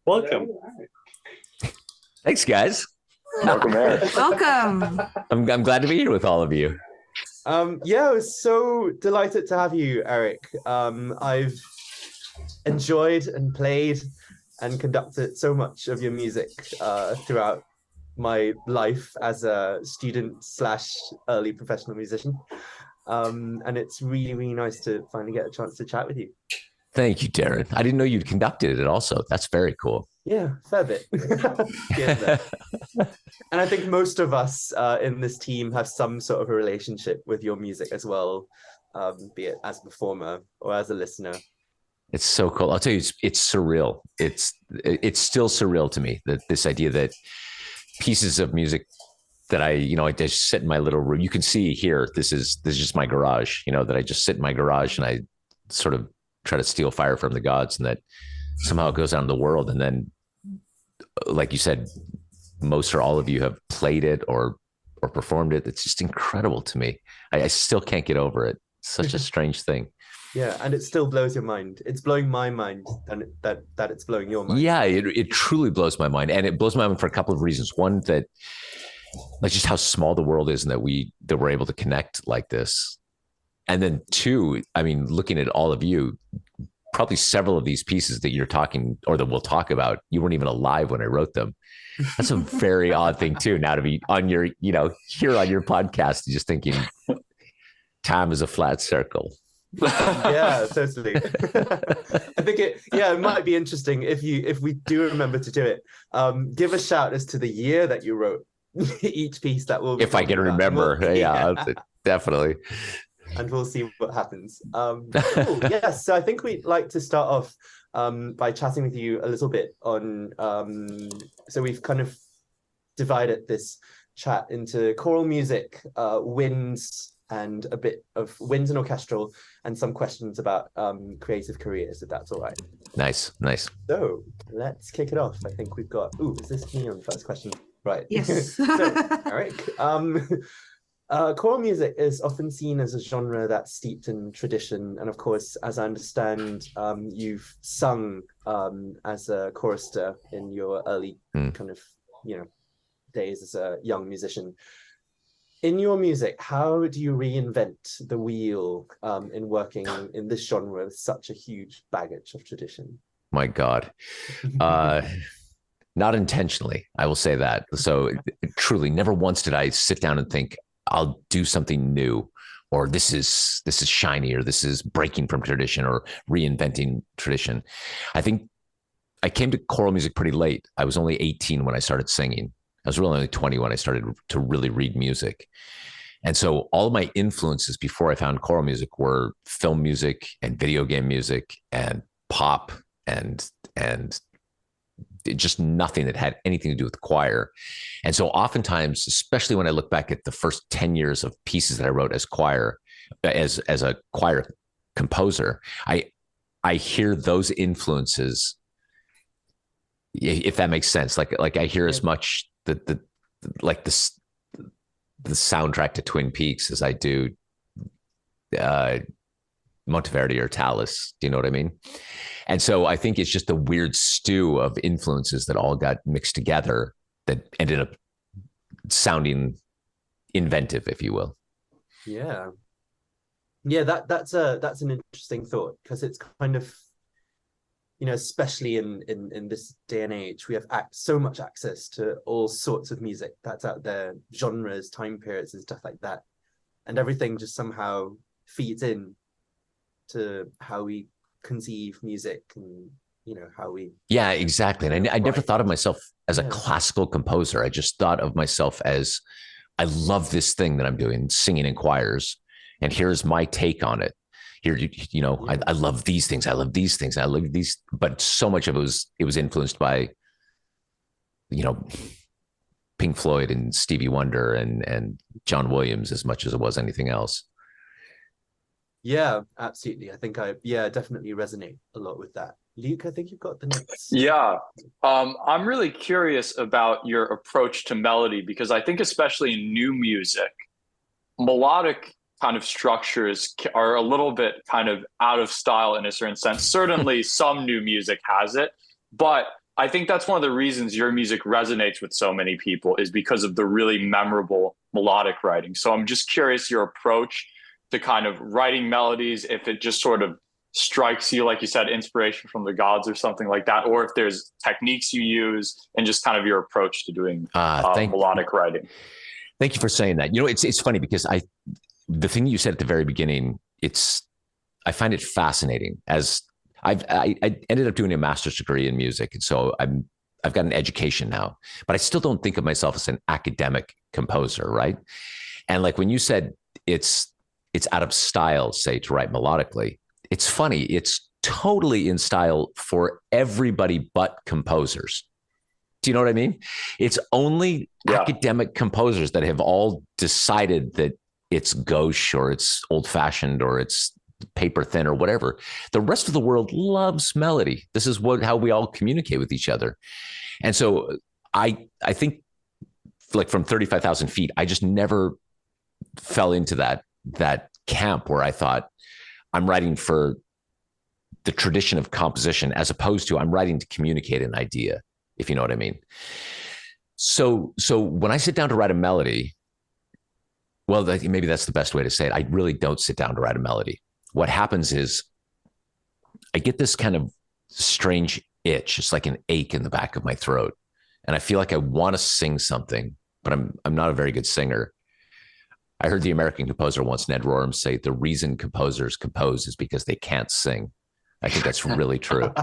Welcome. Thanks, guys. Welcome, Eric. Welcome. I'm glad to be here with all of you. Yeah, I was so delighted to have you, Eric. I've enjoyed and played and conducted so much of your music throughout my life as a student slash early professional musician. And it's really, really nice to finally get a chance to chat with you. Thank you, Darren. I didn't know you'd conducted it also. That's very cool. Yeah, fair bit. And I think most of us in this team have some sort of a relationship with your music as well, be it as a performer or as a listener. It's so cool. I'll tell you, it's surreal. It's still surreal to me, that this idea that pieces of music that I just sit in my little room. You can see here, this is just my garage, that I just sit in my garage and I sort of try to steal fire from the gods, and that somehow it goes out in the world. And then, like you said, most or all of you have played it or performed it. It's just incredible to me. I still can't get over it. It's such a strange thing. Yeah, and it still blows your mind. It's blowing my mind, and that it's blowing your mind. Yeah, it truly blows my mind, and it blows my mind for a couple of reasons. One, that like just how small the world is, and that we're able to connect like this. And then two, I mean, looking at all of you, probably several of these pieces that you're talking or that we'll talk about, you weren't even alive when I wrote them. That's a very odd thing too. Now to be on your, here on your podcast, just thinking time is a flat circle. Yeah, totally. I think it might be interesting if we do remember to do it. Give a shout as to the year that you wrote each piece. That will, if I can remember. Yeah, definitely. And we'll see what happens. Cool. Yes, so I think we'd like to start off by chatting with you a little bit on. So we've kind of divided this chat into choral music, winds, and a bit of winds and orchestral, and some questions about creative careers, if that's all right. Nice. So let's kick it off. I think we've got. Is this me on the first question? Right. Yes. So, Eric. Choral music is often seen as a genre that's steeped in tradition, and of course, as I understand, you've sung as a chorister in your early kind of days as a young musician. In your music, how do you reinvent the wheel in working in this genre with such a huge baggage of tradition? My God. Not intentionally, I will say that. So truly, never once did I sit down and think, I'll do something new, or this is shiny, or this is breaking from tradition or reinventing tradition. I think I came to choral music pretty late. I was only 18 when I started singing. I was really only 20 when I started to really read music. And so all of my influences before I found choral music were film music and video game music and pop and just nothing that had anything to do with the choir. And so oftentimes, especially when I look back at the first 10 years of pieces that I wrote as a choir composer, I hear those influences, if that makes sense. Like I hear as much the soundtrack to Twin Peaks as I do Monteverdi or Tallis. Do you know what I mean? And so I think it's just a weird stew of influences that all got mixed together that ended up sounding inventive, if you will. Yeah. That's an interesting thought, because it's kind of, especially in this day and age, we have so much access to all sorts of music that's out there, genres, time periods, and stuff like that, and everything just somehow feeds in to how we conceive music and how we exactly. And I never thought of myself as a classical composer. I just thought of myself as, I love this thing that I'm doing, singing in choirs, and here's my take on it. Here, I love these things, I love these things, I love these, but so much of it was influenced by Pink Floyd and Stevie Wonder and John Williams as much as it was anything else. Yeah, absolutely. I think I definitely resonate a lot with that. Luke, I think you've got the next. Yeah. I'm really curious about your approach to melody, because I think especially in new music, melodic kind of structures are a little bit kind of out of style in a certain sense. Certainly some new music has it, but I think that's one of the reasons your music resonates with so many people is because of the really memorable melodic writing. So I'm just curious your approach to kind of writing melodies, if it just sort of strikes you, like you said, inspiration from the gods or something like that, or if there's techniques you use and just kind of your approach to doing melodic writing. Thank you for saying that. You know, it's funny because the thing you said at the very beginning, I find it fascinating. As I ended up doing a master's degree in music, and so I've got an education now, but I still don't think of myself as an academic composer, right? And like when you said it's out of style, say, to write melodically, it's funny. It's totally in style for everybody but composers. Do you know what I mean? It's only academic composers that have all decided that it's gauche or it's old fashioned or it's paper thin or whatever. The rest of the world loves melody. This is how we all communicate with each other. And so I think, like, from 35,000 feet, I just never fell into that camp where I thought I'm writing for the tradition of composition as opposed to I'm writing to communicate an idea, if you know what I mean. So when I sit down to write a melody, well, maybe that's the best way to say it. I really don't sit down to write a melody. What happens is I get this kind of strange itch. It's like an ache in the back of my throat. And I feel like I want to sing something, but I'm not a very good singer. I heard the American composer once, Ned Rorem, say the reason composers compose is because they can't sing. I think that's really true.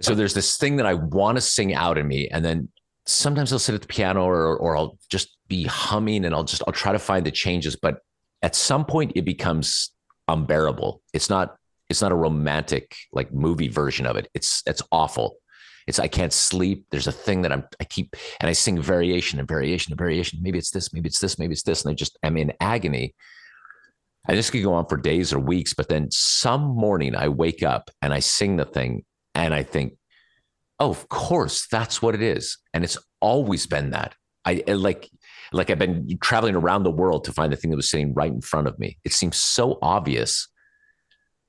So there's this thing that I want to sing out of me. And then sometimes I'll sit at the piano or I'll just be humming and I'll try to find the changes. But at some point it becomes unbearable. It's not a romantic, like, movie version of it. It's awful. I can't sleep. There's a thing that I keep, and I sing variation and variation and variation. Maybe it's this, maybe it's this, maybe it's this. And I'm in agony. And this could go on for days or weeks, but then some morning I wake up and I sing the thing and I think, oh, of course, that's what it is. And it's always been that. I like I've been traveling around the world to find the thing that was sitting right in front of me. It seems so obvious,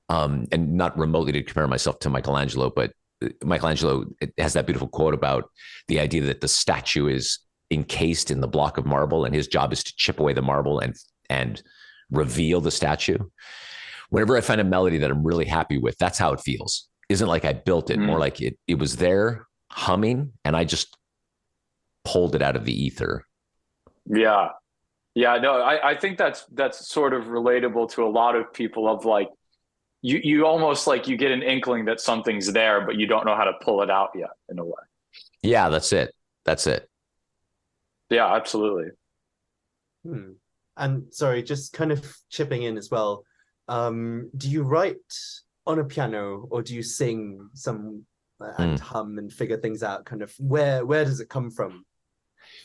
and not remotely to compare myself to Michelangelo, but Michelangelo has that beautiful quote about the idea that the statue is encased in the block of marble and his job is to chip away the marble and reveal the statue. Whenever I find a melody that I'm really happy with, that's how it feels. Isn't like I built it, more like it was there humming and I just pulled it out of the ether. Yeah. No, I think that's sort of relatable to a lot of people, of like, you almost like you get an inkling that something's there, but you don't know how to pull it out yet, in a way. Yeah, that's it. Yeah, absolutely. And sorry, just kind of chipping in as well. Do you write on a piano or do you sing some and hum and figure things out? Kind of where does it come from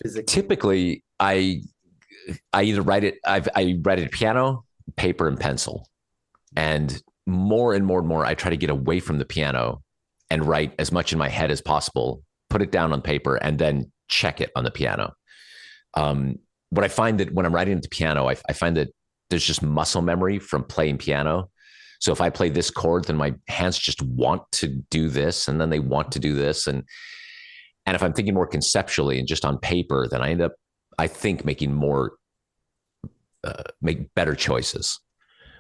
physically? Typically, I either write it. I write it at piano, paper, and pencil, and more and more and more, I try to get away from the piano and write as much in my head as possible. Put it down on paper and then check it on the piano. What I find that when I'm writing at the piano, I find that there's just muscle memory from playing piano. So if I play this chord, then my hands just want to do this, and then they want to do this, and if I'm thinking more conceptually and just on paper, then I end up, I think, making make better choices.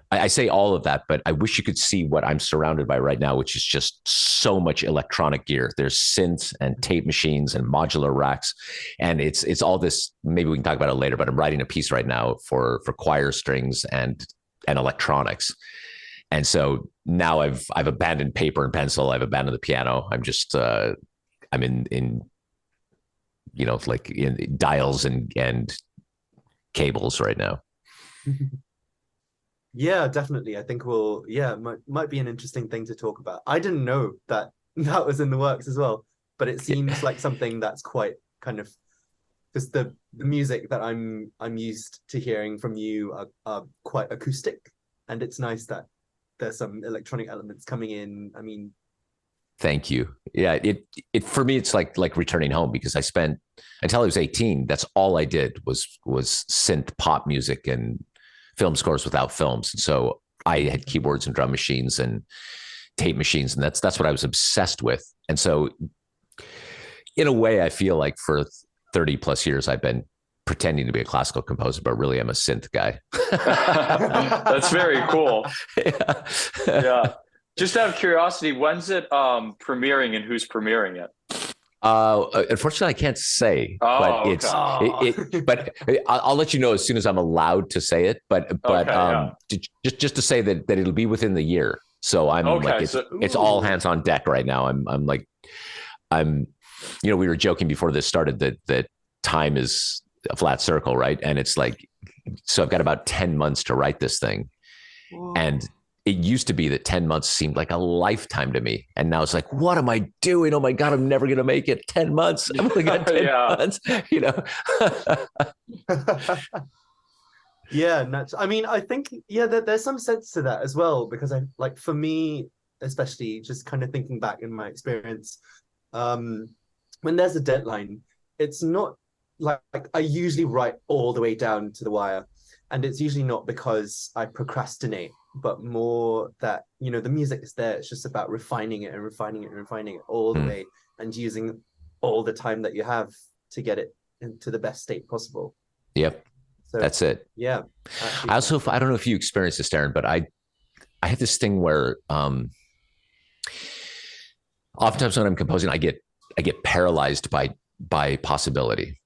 I say all of that, but I wish you could see what I'm surrounded by right now, which is just so much electronic gear. There's synths and tape machines and modular racks. And it's all this, maybe we can talk about it later, but I'm writing a piece right now for choir strings and electronics. And so now I've abandoned paper and pencil. I've abandoned the piano. I'm just, I'm in like in dials and cables right now. Yeah, definitely. I think might be an interesting thing to talk about. I didn't know that was in the works as well, but it seems like something that's quite kind of, because the music that I'm used to hearing from you are quite acoustic, and it's nice that there's some electronic elements coming in. I mean, thank you. Yeah, it for me, it's like returning home, because I spent, until I was 18, that's all I did was synth pop music and film scores without films. And so I had keyboards and drum machines and tape machines, and that's what I was obsessed with. And so in a way, I feel like for 30 plus years, I've been pretending to be a classical composer, but really I'm a synth guy. That's very cool. Yeah. Yeah. Just out of curiosity, when's it premiering and who's premiering it? Unfortunately, I can't say, Oh, but it's okay. but I'll let you know as soon as I'm allowed to say it. But Okay, yeah. just to say that it'll be within the year. So I'm Okay, like it's all hands on deck right now. I'm you know, we were joking before this started that time is a flat circle, right? And it's like, so I've got about 10 months to write this thing. Whoa. And it used to be that 10 months seemed like a lifetime to me. And now it's like, what am I doing? Oh my God, I'm never going to make it. 10 months. I've only got 10 months, you know? Yeah, I mean, I think, there's some sense to that as well, because I like, for me, especially just kind of thinking back in my experience, when there's a deadline, it's not like I usually write all the way down to the wire. And it's usually not because I procrastinate, but more that, you know, the music is there. It's just about refining it and refining it and refining it all the way, and using all the time that you have to get it into the best state possible. Yep. So that's it. Yeah. I also, I don't know if you experienced this, Darren, but I have this thing where oftentimes when I'm composing, I get paralyzed by possibility.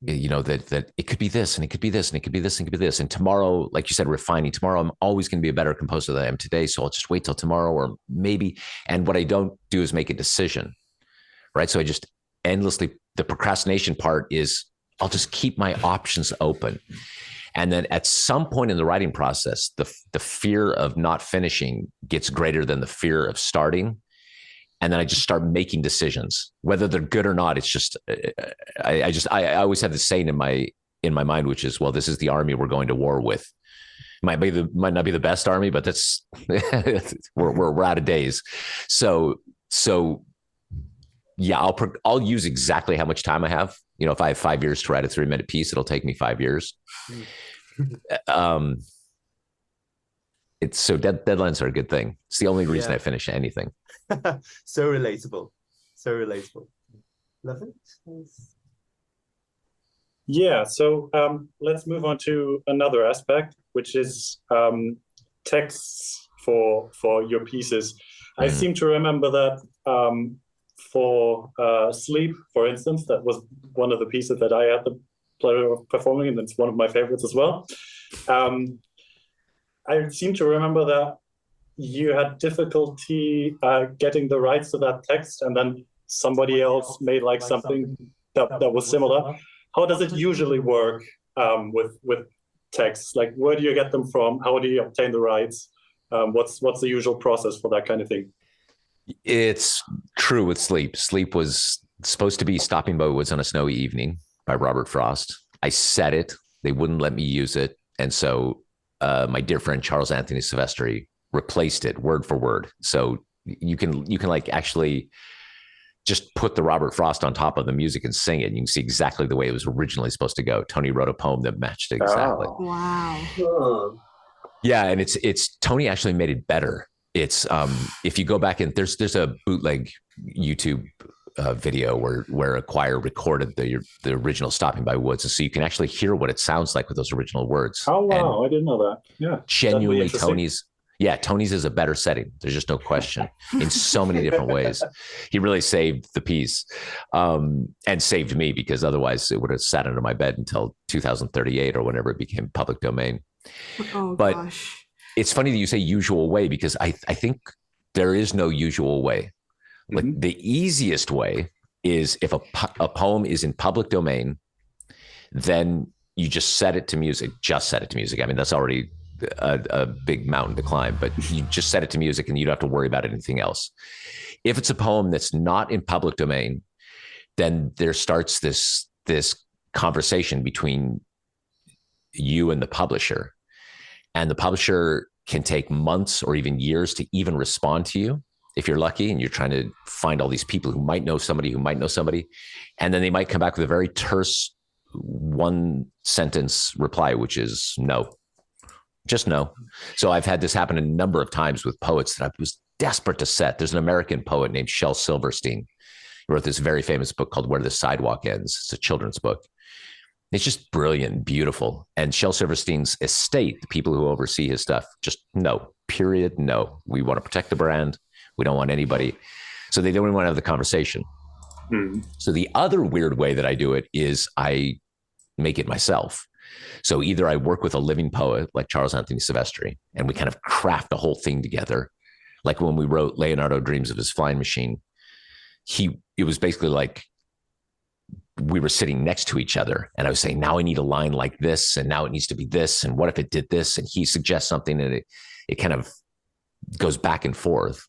You know, that it could be this, and it could be this, and it could be this, and it could be this. And tomorrow, like you said, refining, tomorrow, I'm always going to be a better composer than I am today. So I'll just wait till tomorrow, or maybe. And what I don't do is make a decision, right? So I just endlessly, the procrastination part is I'll just keep my options open. And then at some point in the writing process, the fear of not finishing gets greater than the fear of starting. And then I just start making decisions, whether they're good or not. It's just, I always have this saying in my mind, which is, well, this is the army we're going to war with. Might not be the best army, but that's, we're out of days. So yeah, I'll use exactly how much time I have. You know, if I have 5 years to write a 3-minute piece, it'll take me 5 years. It's so deadlines are a good thing. It's the only reason I finish anything. So relatable. Love it. Yeah, so let's move on to another aspect, which is texts for your pieces. I seem to remember that for Sleep, for instance, that was one of the pieces that I had the pleasure of performing, and it's one of my favorites as well. I seem to remember that you had difficulty getting the rights to that text, and then somebody else made like something that was similar. How does it usually work with texts? Like, where do you get them from? How do you obtain the rights? What's the usual process for that kind of thing? It's true with Sleep. Sleep was supposed to be Stopping by Woods on a Snowy Evening by Robert Frost. I said it. They wouldn't let me use it. And so my dear friend Charles Anthony Silvestri replaced it word for word. So you can like actually just put the Robert Frost on top of the music and sing it. And you can see exactly the way it was originally supposed to go. Tony wrote a poem that matched it exactly. Oh. Wow. Yeah. And it's Tony actually made it better. It's if you go back and there's a bootleg YouTube video where a choir recorded the original Stopping by Woods, and so you can actually hear what it sounds like with those original words. Oh wow, I didn't know that. Yeah, genuinely, Tony's is a better setting. There's just no question in so many different ways. He really saved the piece, and saved me, because otherwise it would have sat under my bed until 2038 or whenever it became public domain. Oh but gosh. It's funny that you say usual way, because I think there is no usual way. Like the easiest way is if a poem is in public domain, then you just set it to music. I mean, that's already a big mountain to climb, but you just set it to music and you don't have to worry about anything else. If it's a poem that's not in public domain, then there starts this conversation between you and the publisher. And the publisher can take months or even years to even respond to you, if you're lucky, and you're trying to find all these people who might know somebody. And then they might come back with a very terse 1-sentence reply, which is no, just no. So I've had this happen a number of times with poets that I was desperate to set. There's an American poet named Shel Silverstein. wrote this very famous book called Where the Sidewalk Ends. It's a children's book. It's just brilliant and beautiful. And Shel Silverstein's estate, the people who oversee his stuff, just no, period, no. We want to protect the brand. We don't want anybody. So they don't even want to have the conversation. So the other weird way that I do it is I make it myself. So either I work with a living poet like Charles Anthony Silvestri, and we kind of craft the whole thing together. Like when we wrote Leonardo Dreams of His Flying Machine, it was basically like we were sitting next to each other, and I was saying, now I need a line like this, and now it needs to be this, and what if it did this? And he suggests something, and it kind of goes back and forth.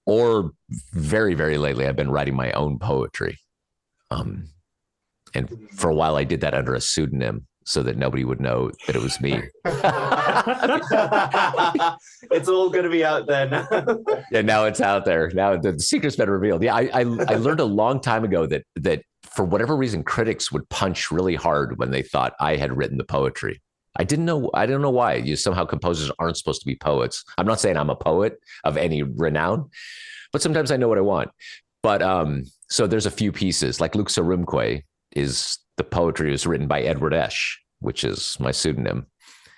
Or very, very lately, I've been writing my own poetry. And for a while, I did that under a pseudonym so that nobody would know that it was me. It's all going to be out there now. Yeah, now it's out there. Now the secret's been revealed. Yeah, I learned a long time ago that for whatever reason, critics would punch really hard when they thought I had written the poetry. I don't know why. Somehow composers aren't supposed to be poets. I'm not saying I'm a poet of any renown, but sometimes I know what I want. But so there's a few pieces, like Luke Sarumque is the poetry was written by Edward Esch, which is my pseudonym.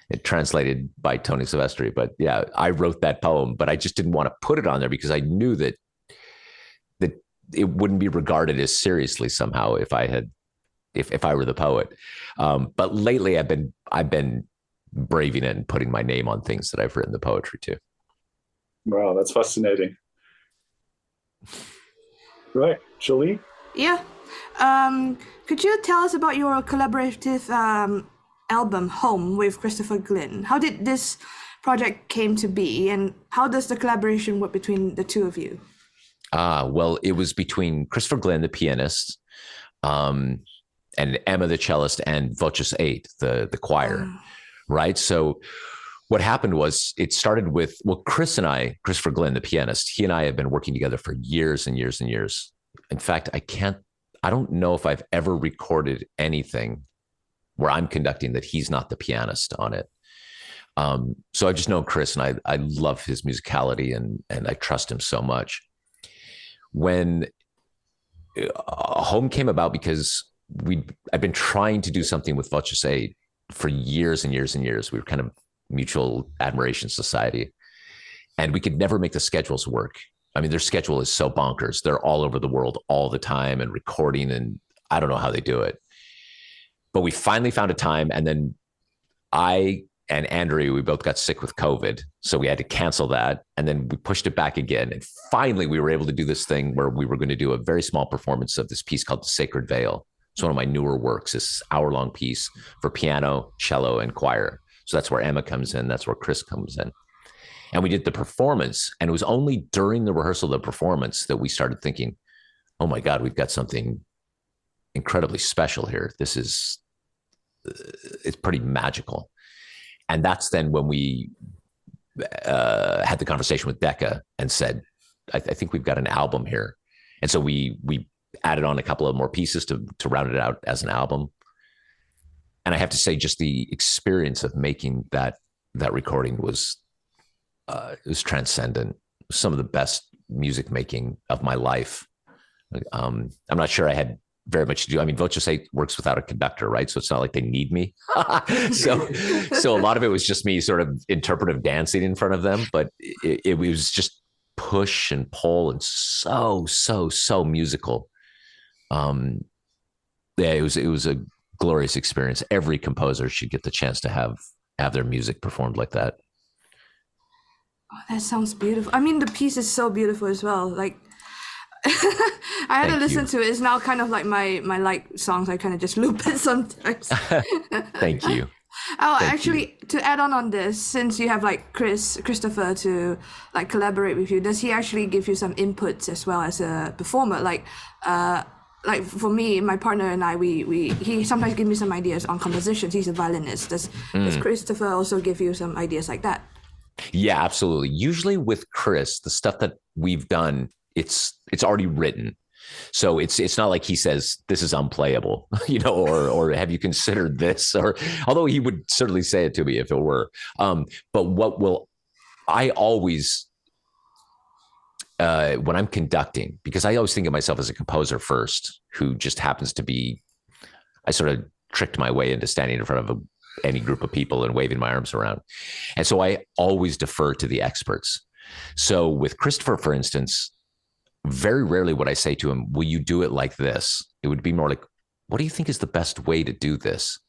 It translated by Tony Silvestri. But yeah, I wrote that poem, but I just didn't want to put it on there because I knew that it wouldn't be regarded as seriously somehow if I were the poet. But lately I've been braving it and putting my name on things that I've written the poetry to. Wow, that's fascinating. Right, Julie? Yeah. Could you tell us about your collaborative album, Home, with Christopher Glynn? How did this project came to be, and how does the collaboration work between the two of you? Well, it was between Christopher Glynn, the pianist, and Emma, the cellist, and Voces 8, the choir, right? So what happened was it started with, Christopher Glynn, the pianist, he and I have been working together for years and years and years. In fact, I don't know if I've ever recorded anything where I'm conducting that he's not the pianist on it. So I just know Chris, and I love his musicality, and I trust him so much. When Home came about, because I've been trying to do something with Voces 8 for years and years and years. We were kind of mutual admiration society, and we could never make the schedules work. I mean, their schedule is so bonkers. They're all over the world all the time and recording, and I don't know how they do it. But we finally found a time, and then I and Andrew, we both got sick with COVID, so we had to cancel that, and then we pushed it back again. And finally, we were able to do this thing where we were going to do a very small performance of this piece called The Sacred Veil. It's one of my newer works, this hour-long piece for piano, cello, and choir. So that's where Emma comes in. That's where Chris comes in. And we did the performance, and it was only during the rehearsal of the performance that we started thinking, oh my God, we've got something incredibly special here. It's pretty magical. And that's then when we had the conversation with Decca and said, I think we've got an album here. And so we added on a couple of more pieces to round it out as an album. And I have to say, just the experience of making that recording was transcendent. Some of the best music making of my life. I'm not sure I had very much to do. I mean, Voces 8 works without a conductor, right? So it's not like they need me. So a lot of it was just me sort of interpretive dancing in front of them, but it was just push and pull and so musical. Yeah, it was a glorious experience. Every composer should get the chance to have their music performed like that. Oh, that sounds beautiful. I mean, the piece is so beautiful as well. Like, I had to listen to it. It's now kind of like my like songs. I kind of just loop it sometimes. Thank you. To add on this, since you have like Christopher to like collaborate with you, does he actually give you some inputs as well as a performer? Like for me, my partner and I, he sometimes gives me some ideas on compositions. He's a violinist. Does Christopher also give you some ideas like that? Yeah, absolutely. Usually with Chris, the stuff that we've done, it's already written. So it's not like he says, this is unplayable, or have you considered this? Or although he would certainly say it to me if it were. But when I'm conducting, because I always think of myself as a composer first, who just happens to be, I sort of tricked my way into standing in front of any group of people and waving my arms around. And so I always defer to the experts. So with Christopher, for instance, very rarely would I say to him, will you do it like this? It would be more like, what do you think is the best way to do this?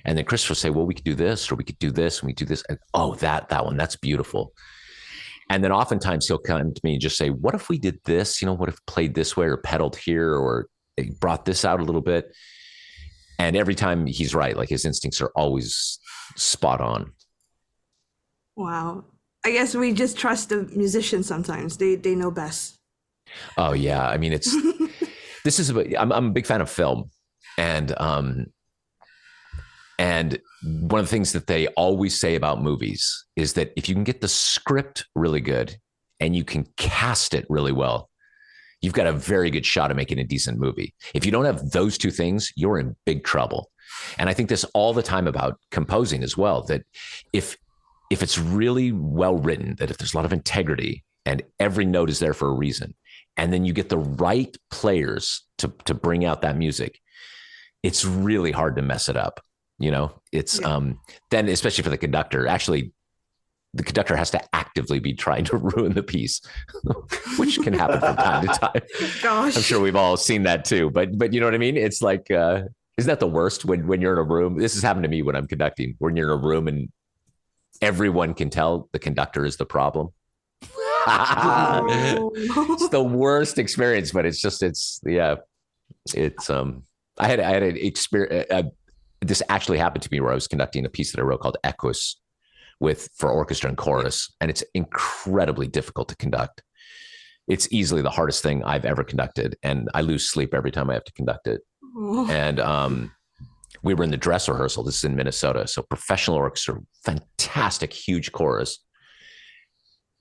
And then Christopher would say, well, we could do this, or we could do this, and we do this. And, oh, that one, that's beautiful. And then oftentimes he'll come to me and just say, what if we did this? You know, what if played this way or pedaled here or brought this out a little bit? And every time he's right, like his instincts are always spot on. Wow. I guess we just trust the musicians sometimes. They know best. Oh yeah. I mean, I'm a big fan of film, and one of the things that they always say about movies is that if you can get the script really good and you can cast it really well, you've got a very good shot at making a decent movie. If you don't have those two things, you're in big trouble. And I think this all the time about composing as well, that if it's really well written, that if there's a lot of integrity and every note is there for a reason, and then you get the right players to bring out that music, it's really hard to mess it up. You know, it's then, especially for the conductor, actually, the conductor has to actively be trying to ruin the piece, which can happen from time to time. Gosh. I'm sure we've all seen that too, but you know what I mean? It's like, isn't that the worst when you're in a room? This has happened to me when I'm conducting, when you're in a room and everyone can tell the conductor is the problem. It's the worst experience, but I had an experience. This actually happened to me where I was conducting a piece that I wrote called Equus for orchestra and chorus. And it's incredibly difficult to conduct. It's easily the hardest thing I've ever conducted. And I lose sleep every time I have to conduct it. And we were in the dress rehearsal. This is in Minnesota. So professional orchestra, fantastic, huge chorus.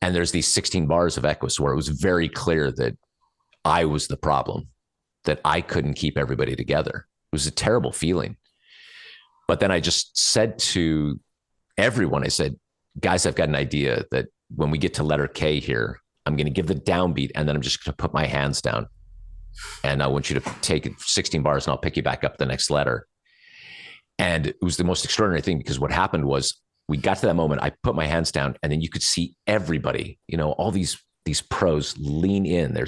And there's these 16 bars of Equus where it was very clear that I was the problem, that I couldn't keep everybody together. It was a terrible feeling. But then I just said to everyone, I said, guys, I've got an idea that when we get to letter K here, I'm going to give the downbeat and then I'm just going to put my hands down. And I want you to take 16 bars and I'll pick you back up the next letter. And it was the most extraordinary thing, because what happened was we got to that moment, I put my hands down, and then you could see everybody, you know, all these pros lean in. They're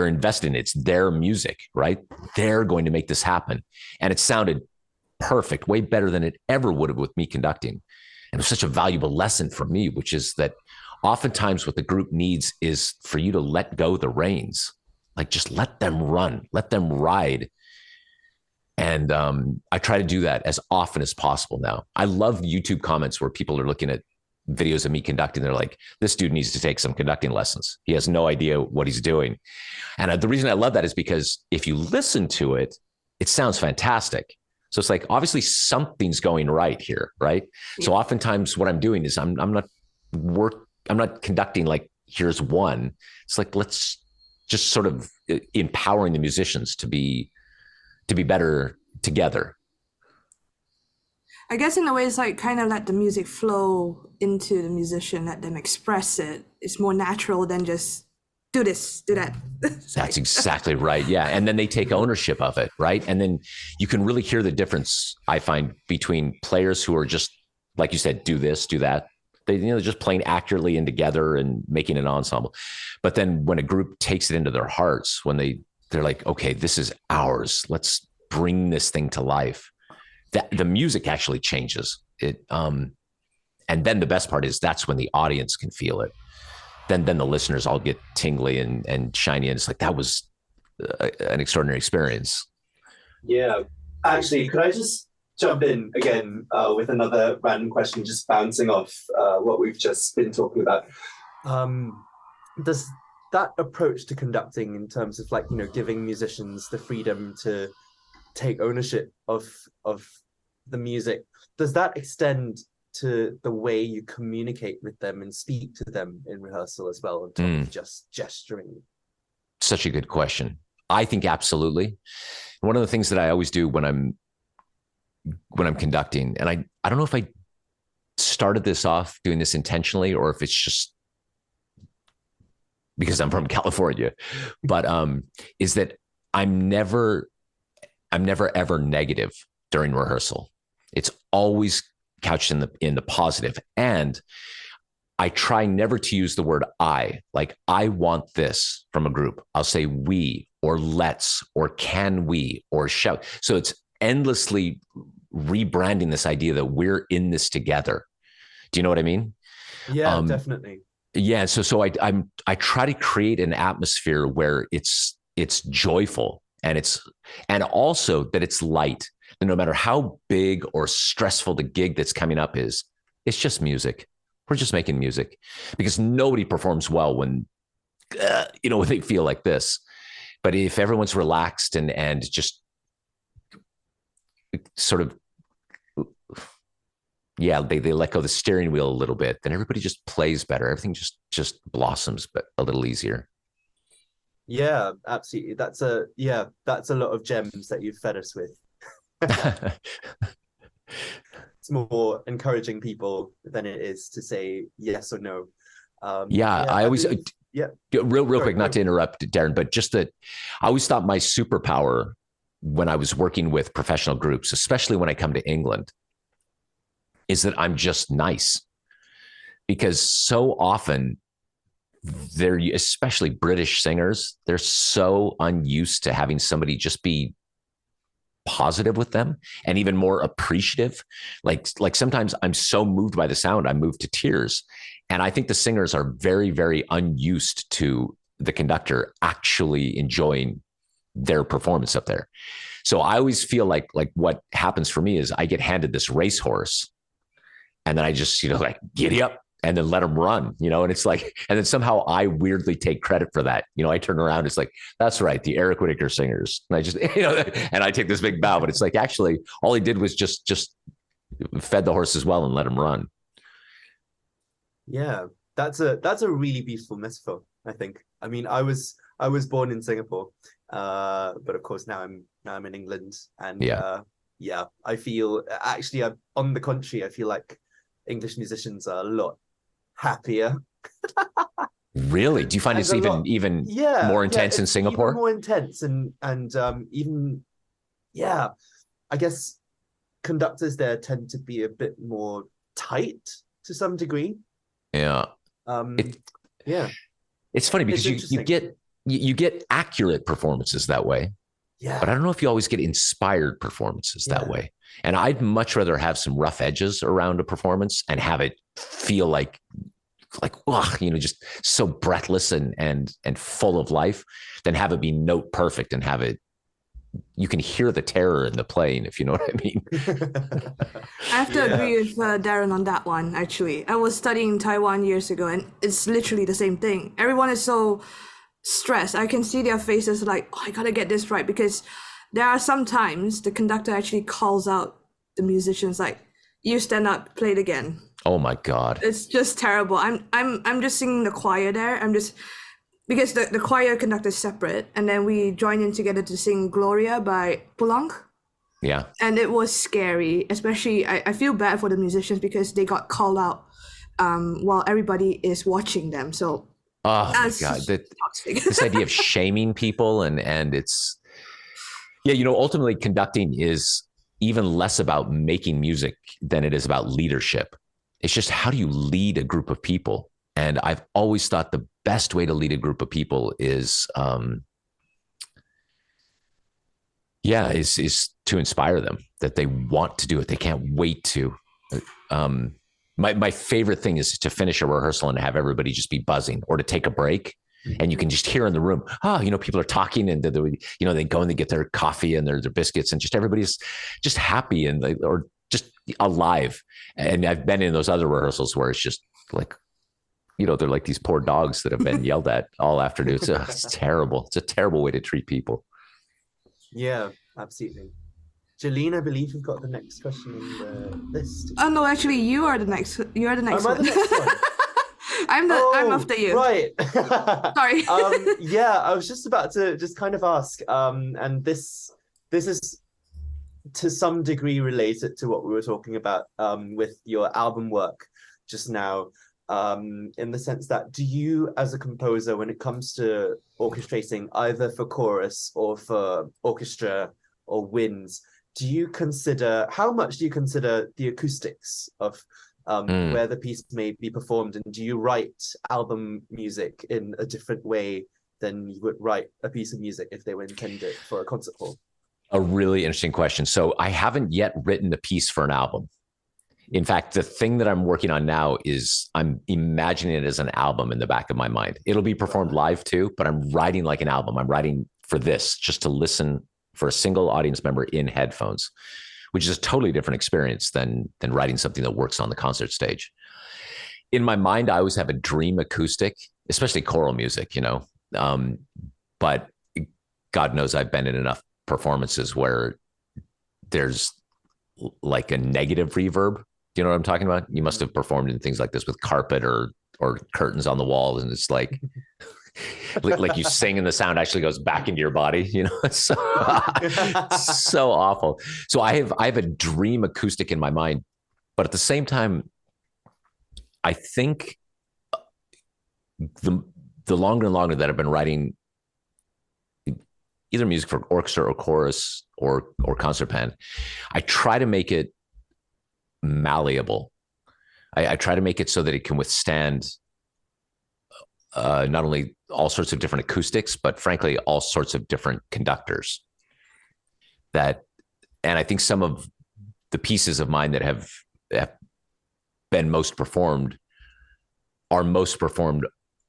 invested in it. It's their music, right? They're going to make this happen. And it sounded perfect, way better than it ever would have with me conducting. And it was such a valuable lesson for me, which is that oftentimes what the group needs is for you to let go the reins, like just let them run, let them ride. And I try to do that as often as possible now. I love YouTube comments where people are looking at videos of me conducting. They're like, this dude needs to take some conducting lessons. He has no idea what he's doing. And the reason I love that is because if you listen to it, it sounds fantastic. So it's like, obviously something's going right here, right? Yeah. So oftentimes what I'm doing is I'm not conducting like, here's one. It's like, let's just sort of empowering the musicians to be better together. I guess in a way it's like kind of let the music flow into the musician, let them express it. It's more natural than just do this, do that. That's exactly right. Yeah. And then they take ownership of it, right? And then you can really hear the difference, I find, between players who are just, like you said, do this, do that. They're just playing accurately and together and making an ensemble. But then when a group takes it into their hearts, when they're like, okay, this is ours. Let's bring this thing to life. That the music actually changes it. And then the best part is that's when the audience can feel it. Then the listeners all get tingly and shiny. And it's like, that was an extraordinary experience. Yeah. Actually, could I just jump in again with another random question, just bouncing off what we've just been talking about? Does that approach to conducting, in terms of, like, you know, giving musicians the freedom to take ownership of the music, does that extend to the way you communicate with them and speak to them in rehearsal as well, on top of just gesturing? Such a good question. I think absolutely. One of the things that I always do when I'm conducting, and I don't know if I started this off doing this intentionally or if it's just because I'm from California, but is that I'm never ever negative during rehearsal. It's always couched in the positive. And I try never to use the word I, like I want this from a group. I'll say we, or let's, or can we, or shout. So it's endlessly rebranding this idea that we're in this together. Do you know what I mean? Yeah, definitely. Yeah. So I try to create an atmosphere where it's joyful and also that it's light. And no matter how big or stressful the gig that's coming up is, it's just music. We're just making music, because nobody performs well when when they feel like this. But if everyone's relaxed and just sort of, they let go of the steering wheel a little bit, then everybody just plays better. Everything just blossoms, but a little easier. Yeah, absolutely. That's a lot of gems that you've fed us with. It's more encouraging people than it is to say yes or no. I always real quick, not to interrupt, Darren, but just that I always thought my superpower when I was working with professional groups, especially when I come to England, is that I'm just nice. Because so often they're, especially British singers, they're so unused to having somebody just be positive with them and even more appreciative. Like sometimes I'm so moved by the sound, I'm moved to tears. And I think the singers are very, very unused to the conductor actually enjoying their performance up there. So I always feel like what happens for me is I get handed this racehorse and then I just, like giddy up and then let them run, and it's like, and then somehow I weirdly take credit for that. I turn around, it's like, that's right, the Eric Whitacre singers. And I just, and I take this big bow, but it's like, actually, all he did was just fed the horses well and let them run. Yeah, that's a really beautiful metaphor, I think. I mean, I was born in Singapore, but of course now I'm in England, and I feel actually, on the contrary, I feel like English musicians are a lot happier. Really? Do you find it's even more intense in Singapore? Even more intense and even I guess conductors there tend to be a bit more tight to some degree. Yeah. It's funny because you get accurate performances that way. Yeah. But I don't know if you always get inspired performances that way. And I'd much rather have some rough edges around a performance and have it feel like just so breathless and full of life than have it be note perfect and have it, you can hear the terror in the playing, if you know what I mean. I have to agree with Darren on that one, actually. I was studying in Taiwan years ago, and it's literally the same thing. Everyone is so stressed. I can see their faces like, I gotta get this right, because there are some times the conductor actually calls out the musicians like, you stand up, play it again. Oh my God. It's just terrible. I'm just singing the choir there. Because the choir conductor is separate, and then we join in together to sing Gloria by Poulenc. Yeah. And it was scary, especially I feel bad for the musicians because they got called out while everybody is watching them. So oh my God, this idea of shaming people and it's, ultimately conducting is even less about making music than it is about leadership. It's just, how do you lead a group of people? And I've always thought the best way to lead a group of people is to inspire them, that they want to do it. They can't wait to. My favorite thing is to finish a rehearsal and have everybody just be buzzing, or to take a break. And you can just hear in the room, people are talking, and they go and they get their coffee and their biscuits, and just everybody's just happy or just alive. And I've been in those other rehearsals where it's just like, they're like these poor dogs that have been yelled at all afternoon. It's terrible. It's a terrible way to treat people. Yeah, absolutely. Jolene, I believe you've got the next question on the list. Oh no, actually, you are the next. You are the next one. Am I the next one? I'm after you. Right. Sorry. I was just about to just kind of ask, and this is to some degree related to what we were talking about with your album work just now. in the sense that, do you, as a composer, when it comes to orchestrating either for chorus or for orchestra or winds, how much do you consider the acoustics of where the piece may be performed, and do you write album music in a different way than you would write a piece of music if they were intended for a concert hall? A really interesting question. So I haven't yet written a piece for an album. In fact, the thing that I'm working on now is I'm imagining it as an album in the back of my mind. It'll be performed live too, but I'm writing like an album. I'm writing for this just to listen for a single audience member in headphones, which is a totally different experience than writing something that works on the concert stage. In my mind, I always have a dream acoustic, especially choral music, but God knows I've been in enough performances where there's like a negative reverb. Do you know what I'm talking about? You must have performed in things like this with carpet or curtains on the walls, and it's like like you sing and the sound actually goes back into your body. It's so awful. So I have a dream acoustic in my mind, but at the same time, I think the longer and longer that I've been writing either music for orchestra or chorus or concert band, I try to make it malleable. I try to make it so that it can withstand not only all sorts of different acoustics, but frankly, all sorts of different conductors. And I think some of the pieces of mine that have been most performed are most performed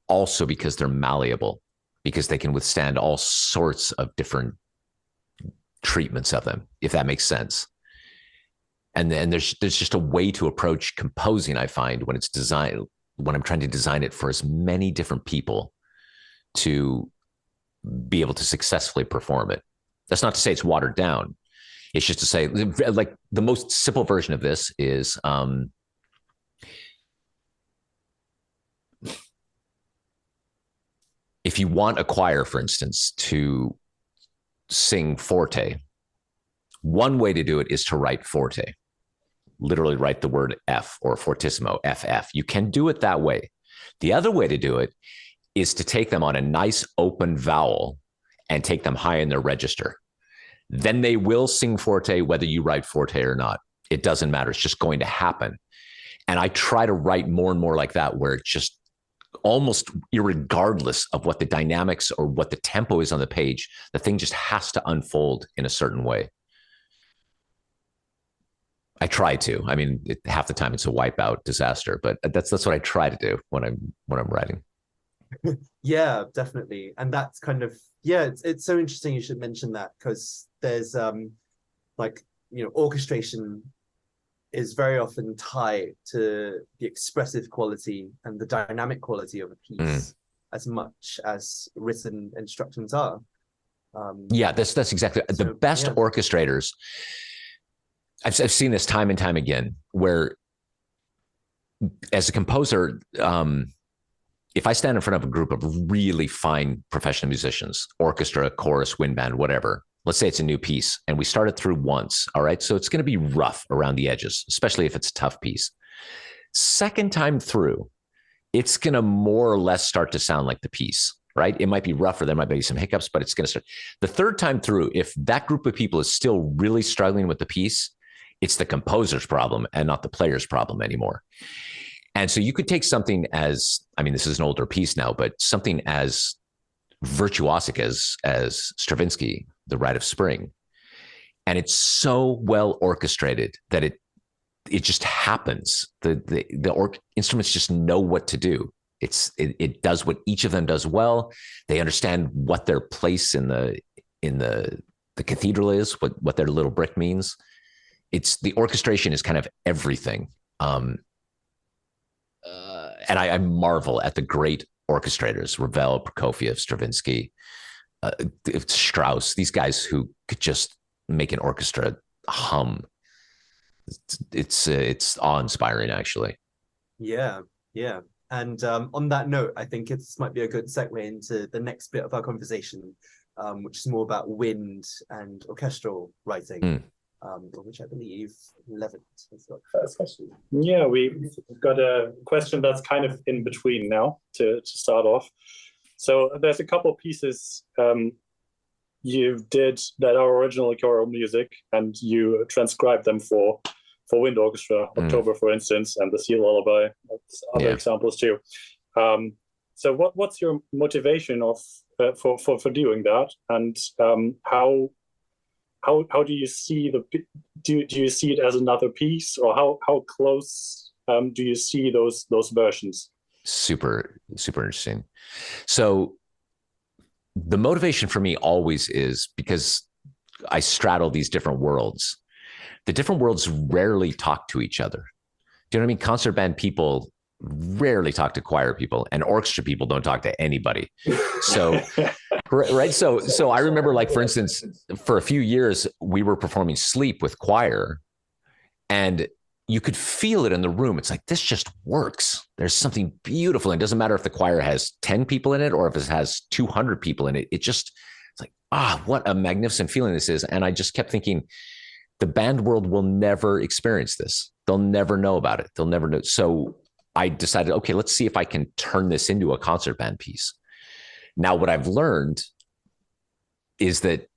also because they're malleable, because they can withstand all sorts of different treatments of them, if that makes sense. And then there's just a way to approach composing, I find, when I'm trying to design it for as many different people to be able to successfully perform it. That's not to say it's watered down. It's just to say, like, the most simple version of this is if you want a choir, for instance, to sing forte, one way to do it is to write forte. Literally write the word F or fortissimo, FF. You can do it that way. The other way to do it is to take them on a nice open vowel and take them high in their register. Then they will sing forte whether you write forte or not. It doesn't matter. It's just going to happen. And I try to write more and more like that, where it's just almost irregardless of what the dynamics or what the tempo is on the page, the thing just has to unfold in a certain way. I try to. I mean, half the time it's a wipeout disaster, but that's what I try to do when I'm writing. Yeah, definitely. And that's kind of, it's so interesting you should mention that, because there's orchestration is very often tied to the expressive quality and the dynamic quality of a piece as much as written instructions are. That's exactly the best orchestrators. I've seen this time and time again, where as a composer, if I stand in front of a group of really fine professional musicians, orchestra, chorus, wind band, whatever, let's say it's a new piece and we start it through once. All right. So it's going to be rough around the edges, especially if it's a tough piece. Second time through, it's going to more or less start to sound like the piece, right? It might be rougher. There might be some hiccups, but it's going to start. The third time through, if that group of people is still really struggling with the piece, it's the composer's problem and not the player's problem anymore. And so you could take something as, I mean, this is an older piece now, but something as virtuosic as Stravinsky, The Rite of Spring. And it's so well orchestrated that it just happens. The instruments just know what to do. It does what each of them does well. They understand what their place in the cathedral is, what their little brick means. It's the orchestration is kind of everything. And I marvel at the great orchestrators, Ravel, Prokofiev, Stravinsky, Strauss, these guys who could just make an orchestra hum. It's awe-inspiring, actually. Yeah. And on that note, I think this might be a good segue into the next bit of our conversation, which is more about wind and orchestral writing. which I believe Levent has got first question. Yeah, we've got a question that's kind of in between now to start off. So there's a couple of pieces you did that are originally choral music, and you transcribed them for wind orchestra, October, for instance, and the Seal Lullaby. Other examples too. So what's your motivation for doing that, and how do you see do you see it as another piece, or how close do you see those versions? Super interesting. So the motivation for me always is because I straddle these different worlds. The different worlds rarely talk to each other. Do you know what I mean? Concert band people rarely talk to choir people, and orchestra people don't talk to anybody. So, right. So I remember, like, for instance, for a few years, we were performing Sleep with choir, and you could feel it in the room. It's like, this just works. There's something beautiful. And it doesn't matter if the choir has 10 people in it or if it has 200 people in it. It's like, what a magnificent feeling this is. And I just kept thinking, the band world will never experience this. They'll never know about it. They'll never know. So I decided, okay, let's see if I can turn this into a concert band piece. Now, what I've learned is that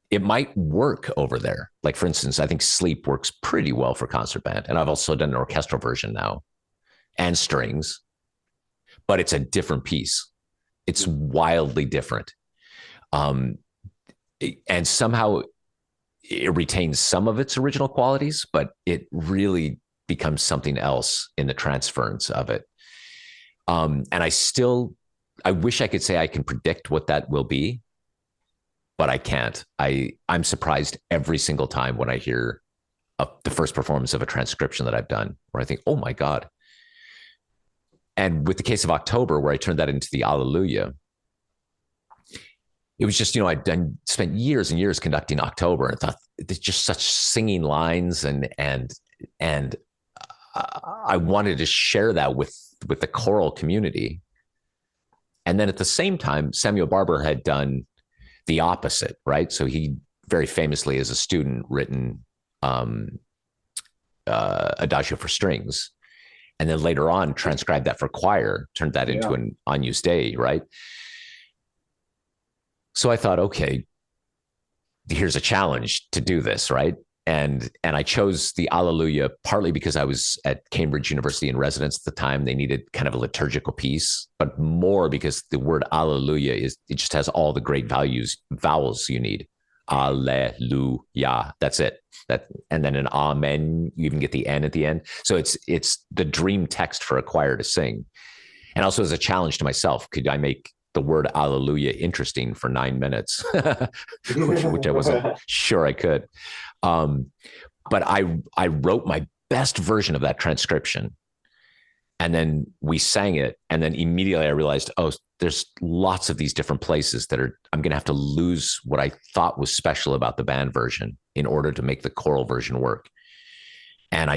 it might work over there. Like, for instance, I think Sleep works pretty well for concert band. And I've also done an orchestral version now and strings, but it's a different piece. It's wildly different. And somehow it retains some of its original qualities, but it really becomes something else in the transference of it. And I wish I could say I can predict what that will be, but I can't. I'm surprised every single time when I hear the first performance of a transcription that I've done, where I think, oh my God. And with the case of October, where I turned that into the Alleluia, it was just, I'd spent years and years conducting October, and thought there's just such singing lines, and I wanted to share that with the choral community. And then at the same time, Samuel Barber had done the opposite, right? So he very famously, as a student, written Adagio for strings, and then later on transcribed that for choir, turned that into an Agnus Dei, right? So I thought, okay, here's a challenge to do this, right? And I chose the Alleluia partly because I was at Cambridge University in residence at the time. They needed kind of a liturgical piece, but more because the word Alleluia it just has all the great vowels you need. Alleluia, that's it. And then an amen, you even get the N at the end. So it's the dream text for a choir to sing. And also as a challenge to myself, could I make the word Alleluia interesting for 9 minutes, which I wasn't sure I could. But I wrote my best version of that transcription, and then we sang it. And then immediately I realized, there's lots of these different places that I'm going to have to lose what I thought was special about the band version in order to make the choral version work. And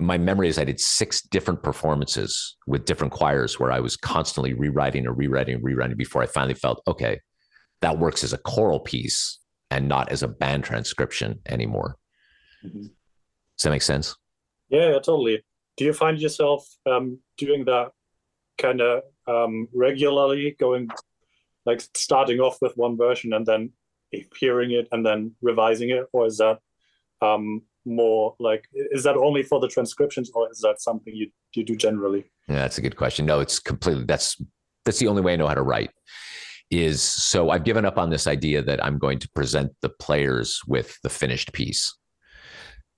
my memory is I did 6 different performances with different choirs where I was constantly rewriting before I finally felt, okay, that works as a choral piece and not as a band transcription anymore. Mm-hmm. Does that make sense? Yeah, totally. Do you find yourself doing that kind of regularly, like starting off with one version and then hearing it and then revising it? Or is that more like, is that only for the transcriptions, or is that something you do generally? Yeah, that's a good question. No, it's completely, that's the only way I know how to write. So I've given up on this idea that I'm going to present the players with the finished piece.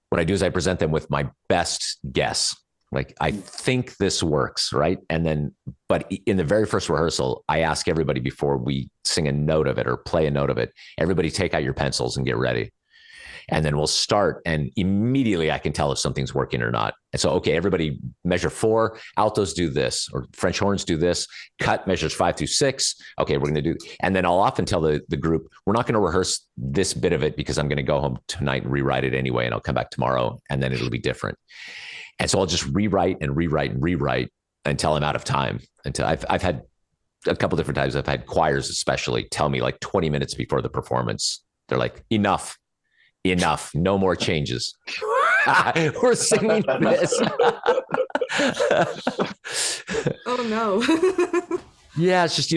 What I do is I present them with my best guess. Like, I think this works, right? And then, but in the very first rehearsal, I ask everybody before we sing a note of it or play a note of it, everybody take out your pencils and get ready. And then we'll start, and immediately I can tell if something's working or not. And so, okay, everybody measure 4, altos do this, or French horns do this, cut measures 5 through 6. Okay, we're going to do, and then I'll often tell the group, we're not going to rehearse this bit of it because I'm going to go home tonight and rewrite it anyway, and I'll come back tomorrow, and then it'll be different. And so I'll just rewrite until I'm out of time. Until I've had a couple different times, I've had choirs especially tell me like 20 minutes before the performance, they're like, enough. enough, no more changes. We're singing this. Oh no. Yeah, it's just,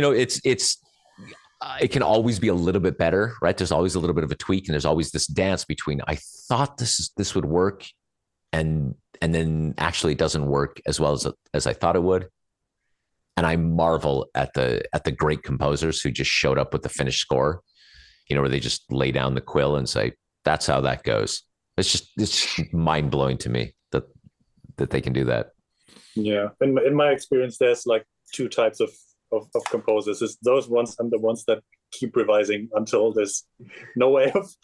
it can always be a little bit better, right? There's always a little bit of a tweak, and there's always this dance between I thought this would work, and then actually it doesn't work as well as I thought it would. And I marvel at the great composers who just showed up with the finished score, where they just lay down the quill and say, that's how that goes. It's just mind blowing to me that they can do that. Yeah, in my experience, there's like two types of composers. It's those ones and the ones that keep revising until there's no way of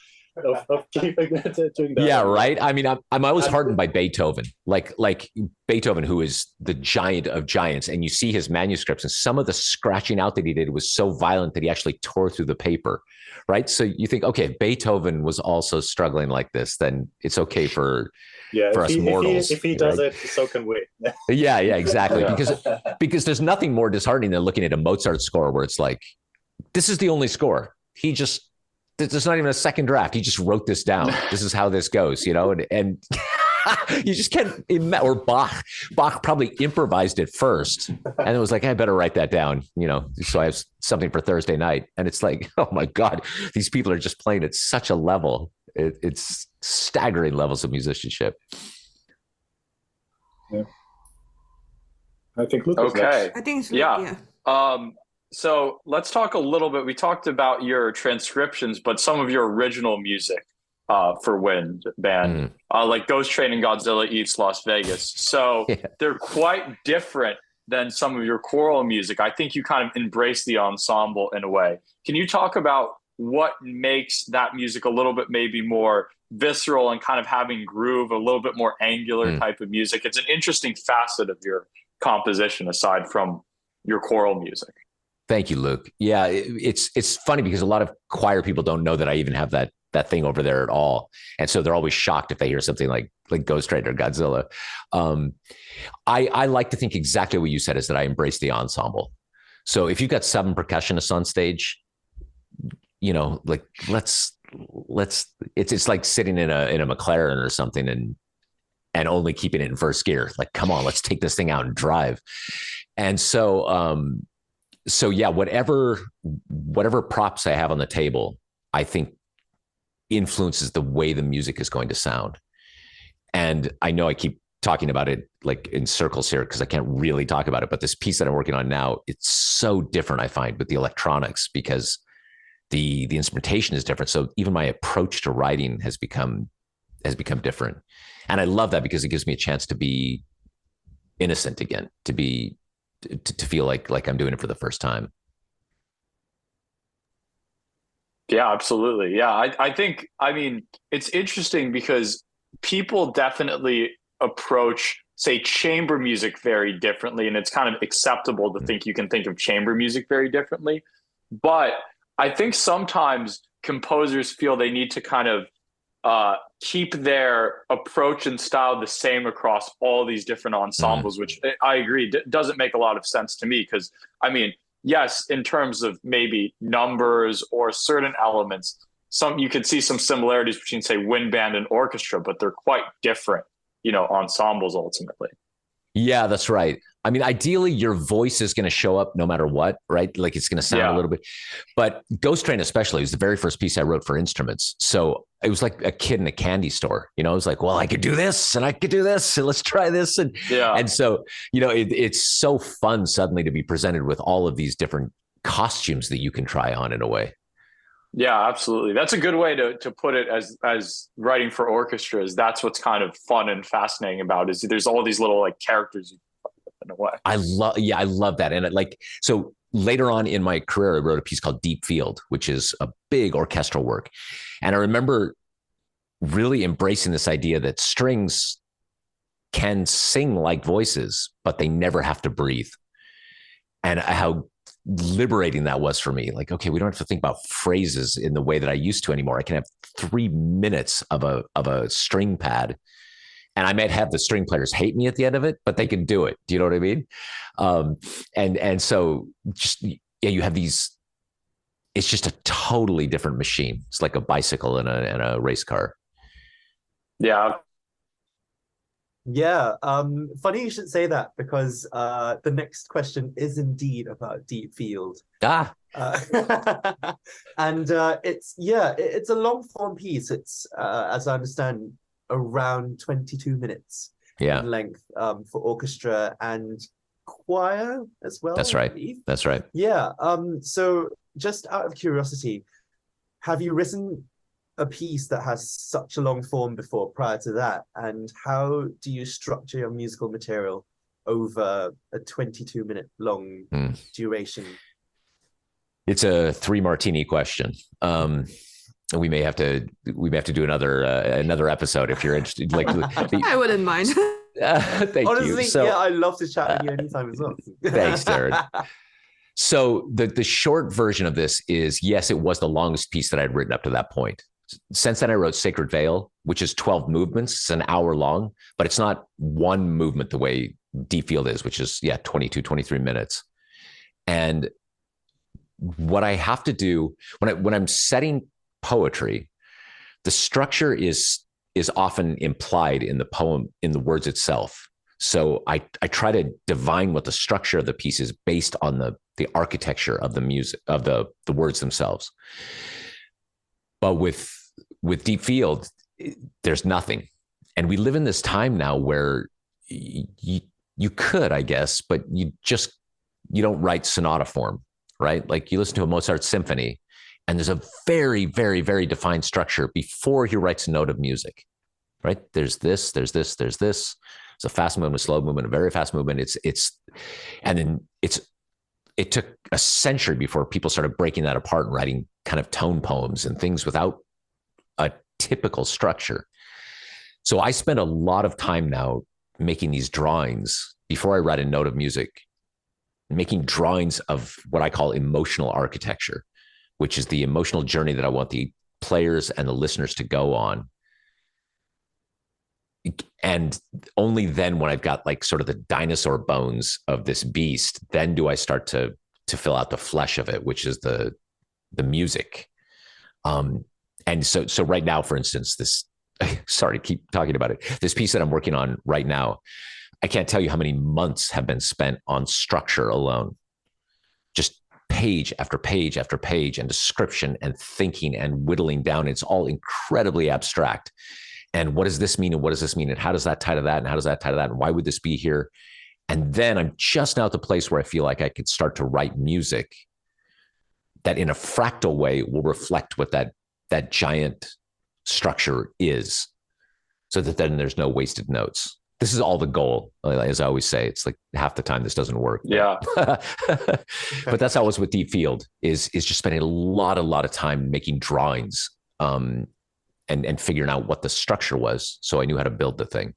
keeping doing that. Yeah, right. I mean, I'm always heartened by Beethoven, like Beethoven, who is the giant of giants, and you see his manuscripts, and some of the scratching out that he did was so violent that he actually tore through the paper, right? So you think, okay, if Beethoven was also struggling like this, then it's okay for us mortals. If he does it, so can we. Yeah, exactly. Because there's nothing more disheartening than looking at a Mozart score where it's like, this is the only score. There's not even a second draft. He just wrote this down. This is how this goes, and you just can't imagine. Or Bach probably improvised it first, and it was like, I better write that down, so I have something for Thursday night. And it's like, oh my God, these people are just playing at such a level. It's staggering levels of musicianship. Yeah. I think Lucas. Okay. I think so. Yeah. So let's talk a little bit. We talked about your transcriptions, but some of your original music for Wind Band, like Ghost Train and Godzilla Eats Las Vegas. So they're quite different than some of your choral music. I think you kind of embrace the ensemble in a way. Can you talk about what makes that music a little bit maybe more visceral and kind of having groove, a little bit more angular type of music? It's an interesting facet of your composition aside from your choral music. Thank you, Luke. Yeah, it's funny because a lot of choir people don't know that I even have that thing over there at all, and so they're always shocked if they hear something like Ghost Train or Godzilla. I like to think exactly what you said is that I embrace the ensemble. So if you've got 7 percussionists on stage, like let's it's like sitting in a McLaren or something and only keeping it in first gear. Like, come on, let's take this thing out and drive. And so yeah, whatever props I have on the table, I think influences the way the music is going to sound. And I know I keep talking about it like in circles here because I can't really talk about it, but this piece that I'm working on now, it's so different, I find, with the electronics because the instrumentation is different. So even my approach to writing has become different. And I love that because it gives me a chance to be innocent again, to feel like I'm doing it for the first time. Yeah, absolutely. Yeah, I mean, it's interesting because people definitely approach, say, chamber music very differently, and it's kind of acceptable to think you can think of chamber music very differently. But I think sometimes composers feel they need to kind of keep their approach and style the same across all these different ensembles, which I agree doesn't make a lot of sense to me because, I mean, yes, in terms of maybe numbers or certain elements, you could see some similarities between, say, wind band and orchestra, but they're quite different, ensembles ultimately. Yeah, that's right. I mean, ideally, your voice is going to show up no matter what, right? Like it's going to sound a little bit. But Ghost Train especially was the very first piece I wrote for instruments. So it was like a kid in a candy store. It was like, well, I could do this and I could do this. And let's try this. And so, it's so fun suddenly to be presented with all of these different costumes that you can try on in a way. Yeah, absolutely. That's a good way to put it as writing for orchestras. That's what's kind of fun and fascinating about is there's all these little like characters in a way. I love that. And so later on in my career, I wrote a piece called Deep Field, which is a big orchestral work. And I remember really embracing this idea that strings can sing like voices, but they never have to breathe. And how liberating that was for me. Like, okay, we don't have to think about phrases in the way that I used to anymore. I can have 3 minutes of a string pad, and I might have the string players hate me at the end of it, but they can do it. Do you know what I mean? And so just, you have these it's just a totally different machine. It's like a bicycle and a race car. Yeah. Yeah, funny you should say that, because the next question is indeed about Deep Field. Uh, and it's a long form piece. It's as I understand, around 22 minutes Yeah. in length, for orchestra and choir as well. That's I right. believe. That's right. Yeah. So just out of curiosity, have you written a piece that has such a long form before, prior to that? And how do you structure your musical material over a 22-minute long duration? It's a 3 martini question. We may have to do another episode if you're interested. Like, I wouldn't mind. Thank Honestly, you. So, yeah, I love to chat with you anytime as well. Thanks, Darren. So the short version of this is, yes, it was the longest piece that I'd written up to that point. Since then, I wrote Sacred Veil, which is 12 movements. It's an hour long, but it's not one movement the way Deep Field is, which is 22, 23 minutes. And what I have to do when I'm setting poetry, the structure is often implied in the poem, in the words itself. So I try to divine what the structure of the piece is based on the architecture of the music, of the words themselves. But with Deep Field, there's nothing. And we live in this time now where you could, I guess, but you don't write sonata form, right? Like, you listen to a Mozart symphony and there's a very, very, very defined structure before he writes a note of music, right? There's this, there's this, there's this. It's a fast movement, a slow movement, a very fast movement. It took a century before people started breaking that apart and writing kind of tone poems and things without a typical structure. So I spend a lot of time now making these drawings before I write a note of music, making drawings of what I call emotional architecture, which is the emotional journey that I want the players and the listeners to go on. And only then, when I've got like sort of the dinosaur bones of this beast, then do I start to fill out the flesh of it, which is the music. And so right now, for instance, this, sorry to keep talking about it, this piece that I'm working on right now, I can't tell you how many months have been spent on structure alone. Just page after page after page, and description and thinking and whittling down. It's all incredibly abstract. And what does this mean? And what does this mean? And how does that tie to that? And how does that tie to that? And why would this be here? And then I'm just now at the place where I feel like I could start to write music that in a fractal way will reflect what that giant structure is, so that then there's no wasted notes. This is all the goal. As I always say, it's like half the time this doesn't work. Yeah. But that's how it was with Deep Field, is just spending a lot of time making drawings, and figuring out what the structure was, so I knew how to build the thing.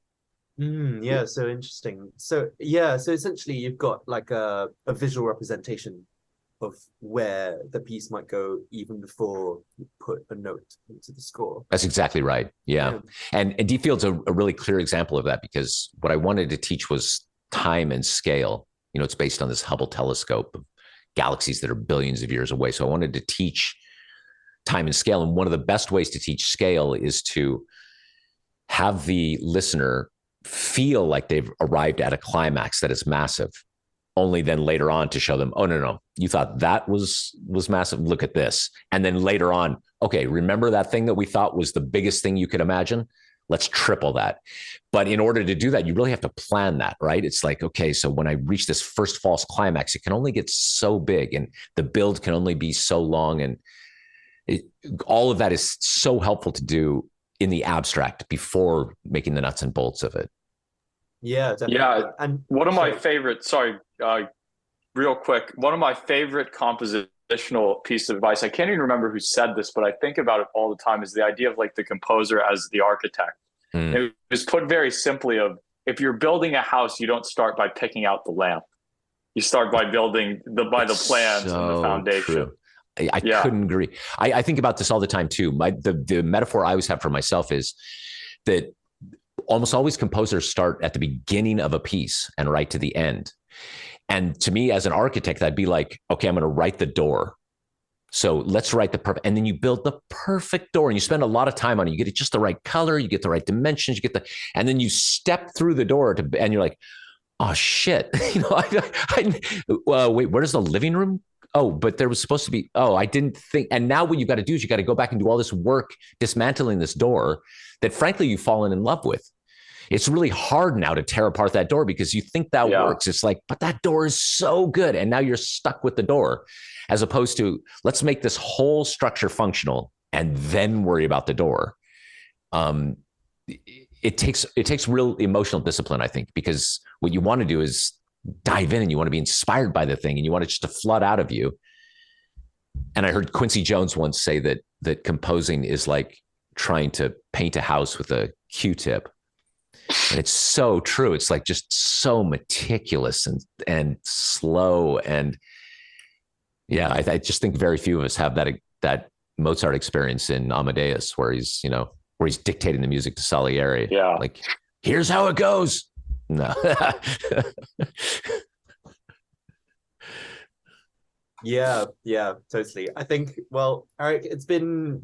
Yeah, so interesting. So essentially you've got like a visual representation of where the piece might go even before you put a note into the score. That's exactly right. Yeah. And Deep Field's a really clear example of that, because what I wanted to teach was time and scale. You know, it's based on this Hubble telescope of galaxies that are billions of years away. So I wanted to teach time and scale. And one of the best ways to teach scale is to have the listener feel like they've arrived at a climax that is massive, only then later on to show them, oh, no, you thought that was massive. Look at this. And then later on, okay, remember that thing that we thought was the biggest thing you could imagine? Let's triple that. But in order to do that, you really have to plan that, right? It's like, okay, so when I reach this first false climax, it can only get so big, and the build can only be so long. And all of that is so helpful to do in the abstract before making the nuts and bolts of it. Yeah, definitely. Yeah. And one of my favorite, real quick, one of my favorite compositional piece of advice, I can't even remember who said this, but I think about it all the time, is the idea of like the composer as the architect. It was put very simply of, if you're building a house, you don't start by picking out the lamp. You start by building by the plans and the foundation. True. I couldn't agree. I think about this all the time too. The metaphor I always have for myself is that almost always composers start at the beginning of a piece and write to the end. And to me, as an architect, I'd be like, okay, I'm going to write the door. So let's write the perfect, and then you build the perfect door, and you spend a lot of time on it. You get it just the right color, you get the right dimensions, and then you step through the door and you're like, oh shit, wait, where's the living room? Oh, but there was supposed to be, I didn't think. And now what you've got to do is you got to go back and do all this work dismantling this door that frankly you've fallen in love with. It's really hard now to tear apart that door because you think that works. It's like, but that door is so good. And now you're stuck with the door, as opposed to let's make this whole structure functional and then worry about the door. It takes real emotional discipline, I think, because what you want to do is dive in and you want to be inspired by the thing and you want it just to flood out of you. And I heard Quincy Jones once say that composing is like trying to paint a house with a Q-tip. And it's so true. It's like just so meticulous and slow. And yeah, I just think very few of us have that Mozart experience in Amadeus where he's dictating the music to Salieri. Yeah. Like, here's how it goes. No. Yeah, totally. I think, well, Eric, it's been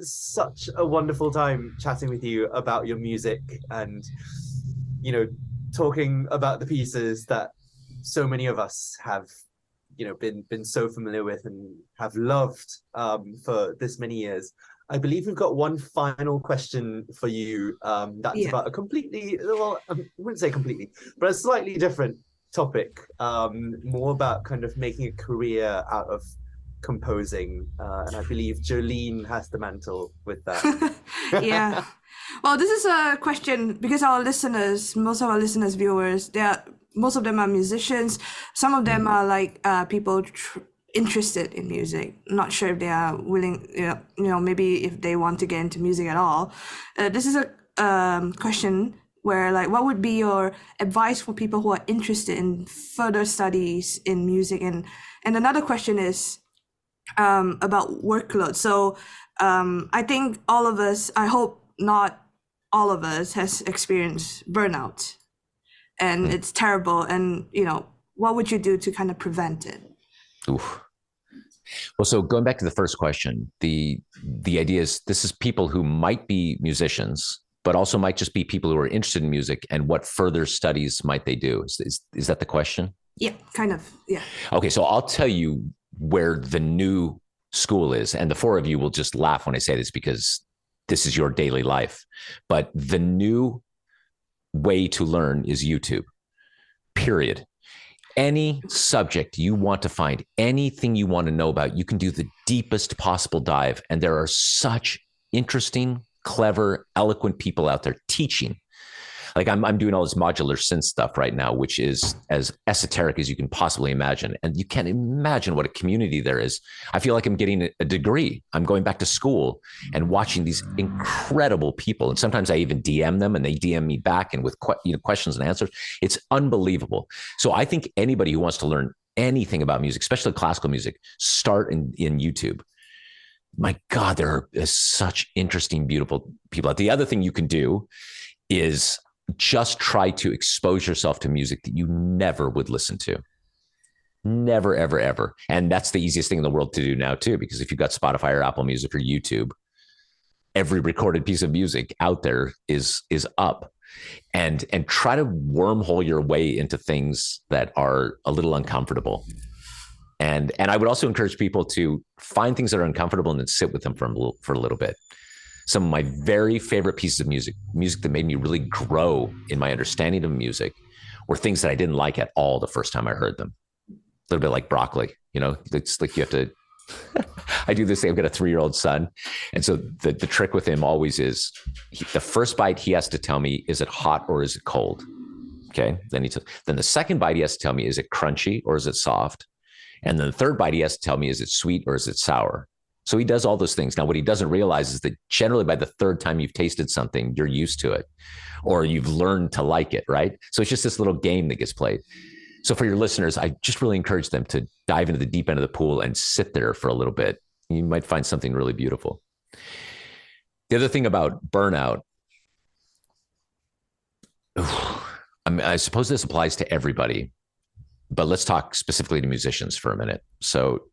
such a wonderful time chatting with you about your music and, talking about the pieces that so many of us have, been so familiar with and have loved for this many years. I believe we've got one final question for you that's about a completely, well, I wouldn't say completely, but a slightly different topic, more about kind of making a career out of composing. And I believe Jolene has the mantle with that. Yeah. Well, this is a question because most of our listeners, viewers, most of them are musicians. Some of them are like people interested in music, not sure if they are willing, maybe if they want to get into music at all. This is a question where, like, what would be your advice for people who are interested in further studies in music? And another question is about workload. So I think all of us, I hope not all of us, has experienced burnout, and it's terrible. And what would you do to kind of prevent it? Oof. Well, so going back to the first question, the idea is this is people who might be musicians, but also might just be people who are interested in music, and what further studies might they do? Is that the question? Yeah, kind of. Yeah. Okay, so I'll tell you where the new school is, and the four of you will just laugh when I say this because this is your daily life. But the new way to learn is YouTube, period. Any subject you want to find, anything you want to know about, you can do the deepest possible dive. And there are such interesting, clever, eloquent people out there teaching. Like I'm doing all this modular synth stuff right now, which is as esoteric as you can possibly imagine. And you can't imagine what a community there is. I feel like I'm getting a degree. I'm going back to school and watching these incredible people. And sometimes I even DM them and they DM me back and with questions and answers. It's unbelievable. So I think anybody who wants to learn anything about music, especially classical music, start in YouTube. My God, there are such interesting, beautiful people. The other thing you can do is just try to expose yourself to music that you never would listen to. Never, ever, ever. And that's the easiest thing in the world to do now too, because if you've got Spotify or Apple Music or YouTube, every recorded piece of music out there is up. And try to wormhole your way into things that are a little uncomfortable. And I would also encourage people to find things that are uncomfortable and then sit with them for a little bit. Some of my very favorite pieces of music that made me really grow in my understanding of music, were things that I didn't like at all the first time I heard them. A little bit like broccoli, it's like you have to, I do this thing. I've got a 3-year-old son. And so the trick with him always is the first bite he has to tell me, is it hot or is it cold? Okay. Then the second bite he has to tell me, is it crunchy or is it soft? And then the third bite he has to tell me, is it sweet or is it sour? So he does all those things. Now, what he doesn't realize is that generally by the third time you've tasted something, you're used to it or you've learned to like it, right? So it's just this little game that gets played. So for your listeners, I just really encourage them to dive into the deep end of the pool and sit there for a little bit. You might find something really beautiful. The other thing about burnout, I suppose this applies to everybody, but let's talk specifically to musicians for a minute. So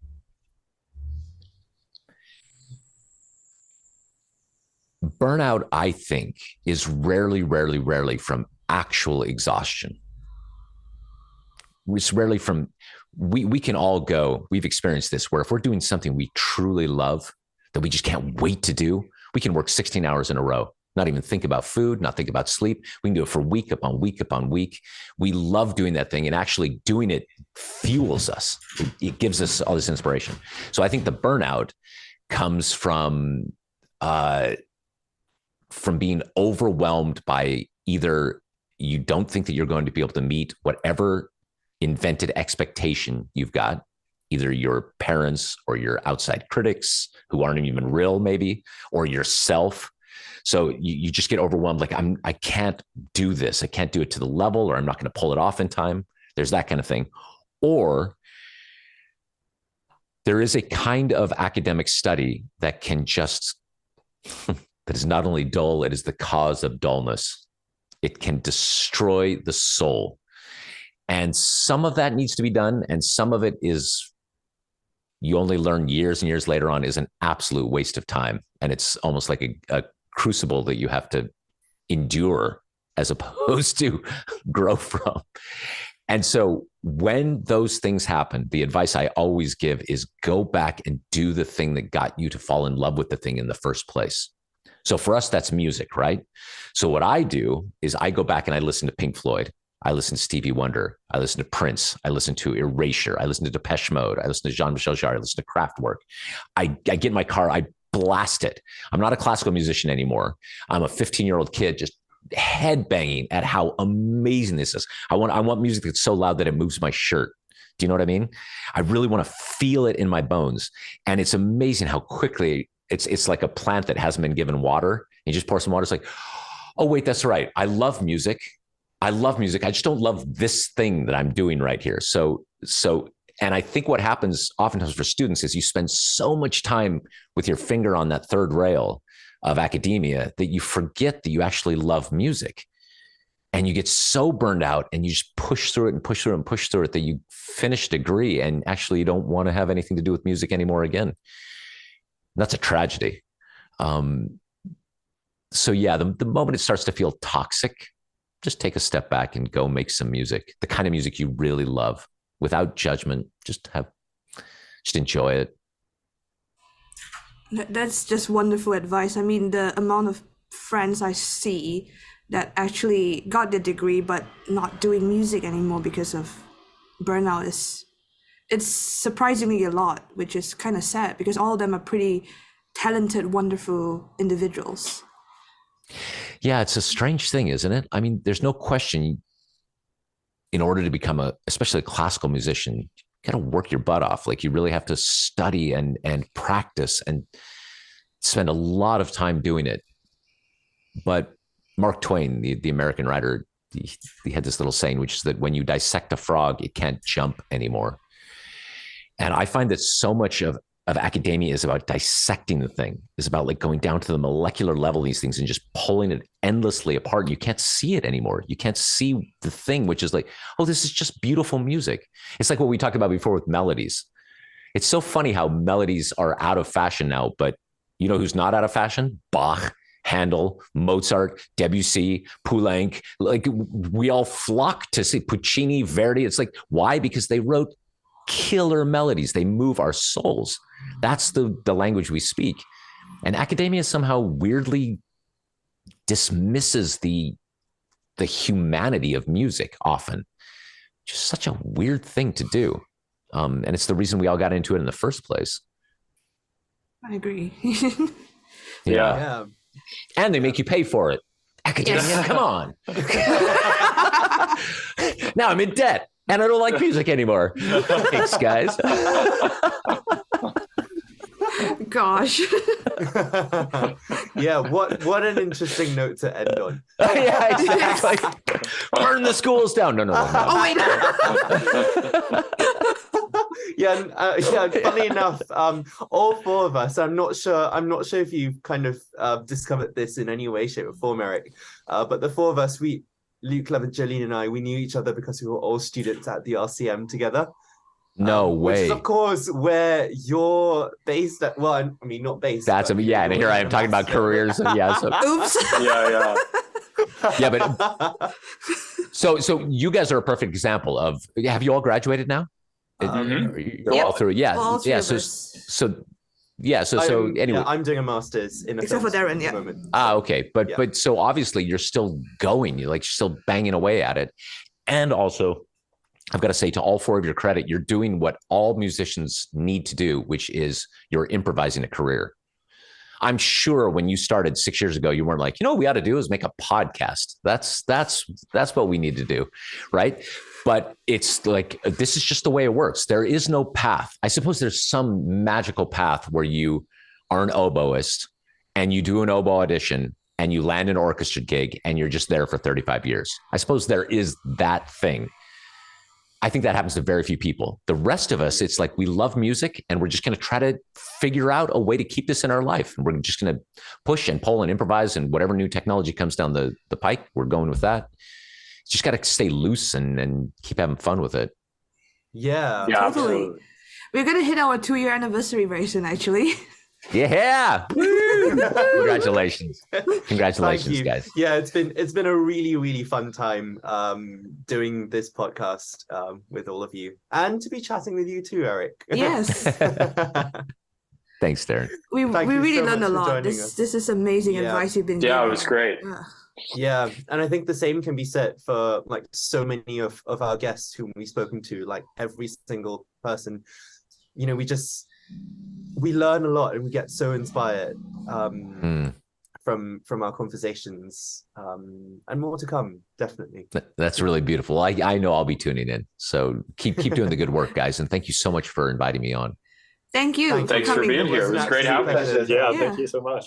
burnout, I think, is rarely from actual exhaustion. It's rarely from, we can all go, we've experienced this, where if we're doing something we truly love, that we just can't wait to do, we can work 16 hours in a row, not even think about food, not think about sleep. We can do it for week upon week upon week. We love doing that thing, and actually doing it fuels us. It gives us all this inspiration. So I think the burnout comes from being overwhelmed by either you don't think that you're going to be able to meet whatever invented expectation you've got, either your parents or your outside critics who aren't even real, maybe, or yourself. So you just get overwhelmed. Like, I can't do this. I can't do it to the level, or I'm not going to pull it off in time. There's that kind of thing. Or there is a kind of academic study that can just, that is not only dull, it is the cause of dullness. It can destroy the soul. And some of that needs to be done. And some of it is, you only learn years and years later on, is an absolute waste of time. And it's almost like a crucible that you have to endure as opposed to grow from. And so when those things happen, the advice I always give is go back and do the thing that got you to fall in love with the thing in the first place. So for us, that's music, right? So what I do is I go back and I listen to Pink Floyd. I listen to Stevie Wonder. I listen to Prince. I listen to Erasure. I listen to Depeche Mode. I listen to Jean-Michel Jarre. I listen to Kraftwerk. I get in my car. I blast it. I'm not a classical musician anymore. I'm a 15-year-old kid just head banging at how amazing this is. I want music that's so loud that it moves my shirt. Do you know what I mean? I really want to feel it in my bones. And it's amazing how quickly it's like a plant that hasn't been given water. You just pour some water. It's like, oh, wait, that's right. I love music. I just don't love this thing that I'm doing right here. So, and I think what happens oftentimes for students is you spend so much time with your finger on that third rail of academia that you forget that you actually love music, and you get so burned out and you just push through it and push through it and push through it that you finish a degree and actually you don't want to have anything to do with music anymore again. That's a tragedy. So yeah, the moment it starts to feel toxic, just take a step back and go make some music, the kind of music you really love, without judgment. Just enjoy it. That's just wonderful advice. I mean, the amount of friends I see that actually got the degree but not doing music anymore because of burnout it's surprisingly a lot, which is kind of sad because all of them are pretty talented, wonderful individuals. Yeah, it's a strange thing, isn't it? I mean, there's no question, in order to become especially a classical musician, you got to work your butt off. Like, you really have to study and practice and spend a lot of time doing it. But Mark Twain, the American writer, he had this little saying, which is that when you dissect a frog, it can't jump anymore. And I find that so much of academia is about dissecting the thing, is about like going down to the molecular level of these things and just pulling it endlessly apart. You can't see it anymore. You can't see the thing, which is like, oh, this is just beautiful music. It's like what we talked about before with melodies. It's so funny how melodies are out of fashion now, but you know who's not out of fashion? Bach, Handel, Mozart, Debussy, Poulenc. Like, we all flock to see Puccini, Verdi. It's like, why? Because they wrote killer melodies. They move our souls. That's the language we speak. And academia somehow weirdly dismisses the humanity of music often. Just such a weird thing to do. And it's the reason we all got into it in the first place. I agree. Yeah. And they make you pay for it. Academia, yes. Come on. Now I'm in debt and I don't like music anymore. Thanks, guys. Gosh. Yeah, what an interesting note to end on. Yeah, exactly. Burn the schools down. No. Oh, wait. Yeah, funny enough, all four of us, I'm not sure if you've kind of discovered this in any way, shape or form, Eric, but the four of us, Luke, Levin, Jolene and I, we knew each other because we were all students at the RCM together. No Which is way. of course where you're based at. Well, I mean not based. That's but yeah. And you're here I am a talking about master. careers. Yeah. So Oops. Yeah. yeah, but so you guys are a perfect example of. Have you all graduated now? Mhm. You're Yep. all through. Yeah. All three Yeah. of So us. anyway. Yeah, I'm doing a master's in Except for film Darren, at yeah. the moment. Okay. But Yeah. so obviously you're still going. You're like still banging away at it, and also. I've got to say, to all four of your credit, you're doing what all musicians need to do, which is you're improvising a career. I'm sure when you started 6 years ago, you weren't like, what we ought to do is make a podcast. That's what we need to do, right? But it's like, this is just the way it works. There is no path. I suppose there's some magical path where you are an oboist and you do an oboe audition and you land an orchestra gig and you're just there for 35 years. I suppose there is that thing. I think that happens to very few people. The rest of us, it's like we love music and we're just going to try to figure out a way to keep this in our life. And we're just going to push and pull and improvise, and whatever new technology comes down the pike, we're going with that. Just got to stay loose and keep having fun with it. Yeah. Yeah, Totally. absolutely. We're gonna hit our 2-year anniversary very soon, actually. Yeah. Congratulations. Congratulations, Thank you. guys. Yeah, it's been a really, really fun time doing this podcast with all of you, and to be chatting with you too, Eric. Yes. Thanks, Darren. We Thank you really so learned a much for lot. joining This us. this is amazing Yeah. advice you've been giving. Yeah, it was great. Yeah. Yeah, and I think the same can be said for like so many of our guests whom we've spoken to, like every single person. We learn a lot and we get so inspired from our conversations, and more to come, definitely. That's really beautiful. I know I'll be tuning in. So keep doing the good work, guys. And thank you so much for inviting me on. Thank you. Thanks for coming. being here. It was great having you. Yeah, thank you so much.